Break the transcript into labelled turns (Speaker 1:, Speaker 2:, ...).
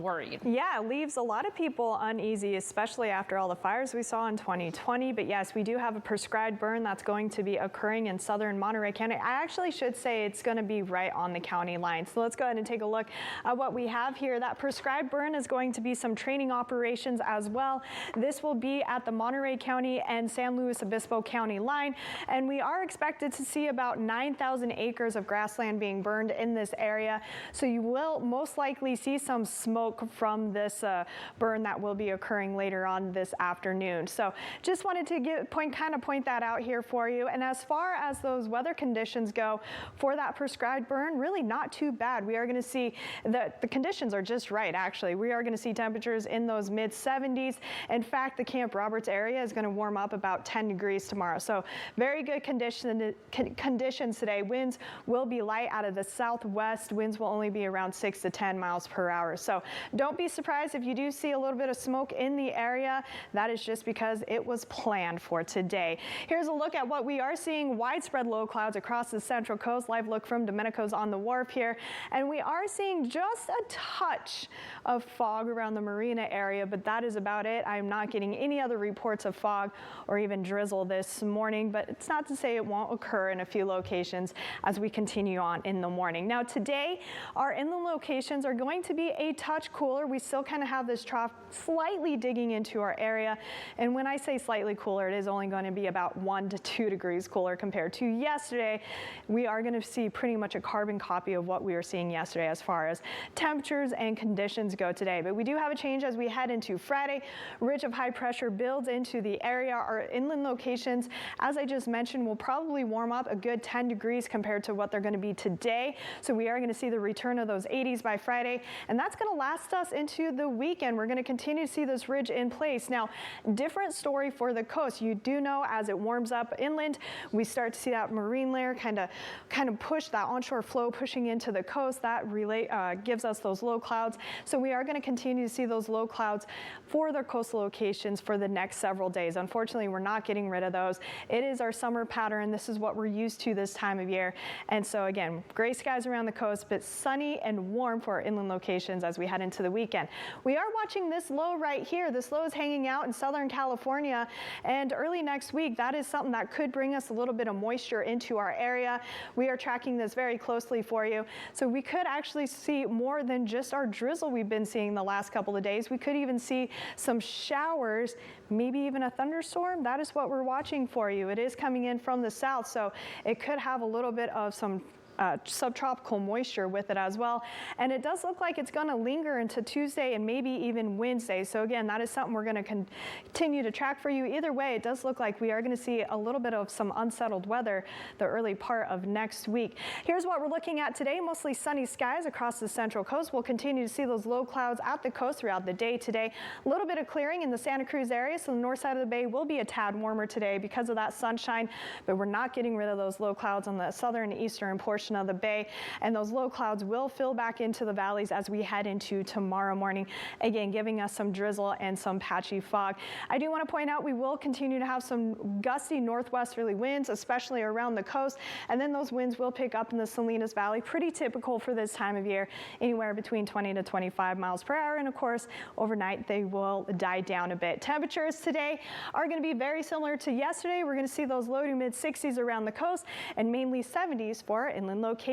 Speaker 1: worried.
Speaker 2: Yeah, it leaves a lot of people uneasy, especially after all the fires we saw in 2020. But yes, we do have a prescribed burn that's going to be occurring in southern Monterey County. I actually should say it's going to be right on the county line. So let's go ahead and take a look at what we have here. That prescribed burn is going to be some training operations as well. This will be at the Monterey County and San Luis Obispo County line. And we are expected to see about 9,000 acres of grassland being burned in this area. So you will most likely see some smoke from this burn that will be occurring later on this afternoon. So just wanted to point that out here for you. And as far as those weather conditions go for that prescribed burn, really not too bad. We are going to see that the conditions are just right, actually. We are going to see temperatures in those mid 70s. In fact, the Camp Roberts area is going to warm up about 10 degrees tomorrow. So very good conditions today. Winds will be light out of the southwest. Winds will only be around 6 to 10 miles per hour. So don't be surprised if you do see a little bit of smoke in the area. That is just because it was planned for today. Here's a look at what we are seeing. Widespread low clouds across the central coast. Live look from Domenico's on the Wharf here. And we are seeing just a touch of fog around the marina area, but that is about it. I'm not getting any other reports of fog or even drizzle this morning, but it's not to say it won't occur in a few locations as we continue on in the morning. Now today, our inland locations are going to be a touch cooler. We still kind of have this trough slightly digging into our area. And when I say slightly cooler, it is only going to be about 1 to 2 degrees cooler compared to yesterday. We are going to see pretty much a carbon copy of what we were seeing yesterday as far as temperatures and conditions go today. But we do have a change as we head into Friday. Ridge of high pressure builds into the area. Our inland locations, as I just mentioned, will probably warm up a good 10 degrees compared to what they're going to be today. So we are going to see the return of those 80s by Friday, and that's going to last us into the weekend. We're going to continue to see this ridge in place. Now, different story for the coast. You do know as it warms up inland, we start to see that marine layer kind of push that onshore flow pushing into the coast. That gives us those low clouds. So we are going to continue to see those low clouds for their coastal locations for the next several days. Unfortunately, we're not getting rid of those. It is our summer pattern. This is what we're used to this time of year. And so again, gray skies around the coast, but sunny and warm for our inland locations as we head into the weekend. We are watching this low right here. This low is hanging out in Southern California, and early next week, that is something that could bring us a little bit of moisture into our area. We are tracking this very closely for you. So we could actually see more than just our drizzle we've been seeing the last couple of days. We could even see some showers, maybe even a thunderstorm. That is what we're watching for you. It is coming in from the south, so it could have a little bit of some subtropical moisture with it as well. And it does look like it's going to linger into Tuesday and maybe even Wednesday. So again, that is something we're going to continue to track for you. Either way, it does look like we are going to see a little bit of some unsettled weather the early part of next week. Here's what we're looking at today. Mostly sunny skies across the central coast. We'll continue to see those low clouds at the coast throughout the day today. A little bit of clearing in the Santa Cruz area, so the north side of the bay will be a tad warmer today because of that sunshine, but we're not getting rid of those low clouds on the southern and eastern portion of the bay, and those low clouds will fill back into the valleys as we head into tomorrow morning, again giving us some drizzle and some patchy fog. I do want to point out we will continue to have some gusty northwesterly winds, especially around the coast, and then those winds will pick up in the Salinas Valley, pretty typical for this time of year, anywhere between 20 to 25 miles per hour, and of course overnight they will die down a bit. Temperatures today are going to be very similar to yesterday. We're going to see those low to mid 60s around the coast and mainly 70s for our inland locations.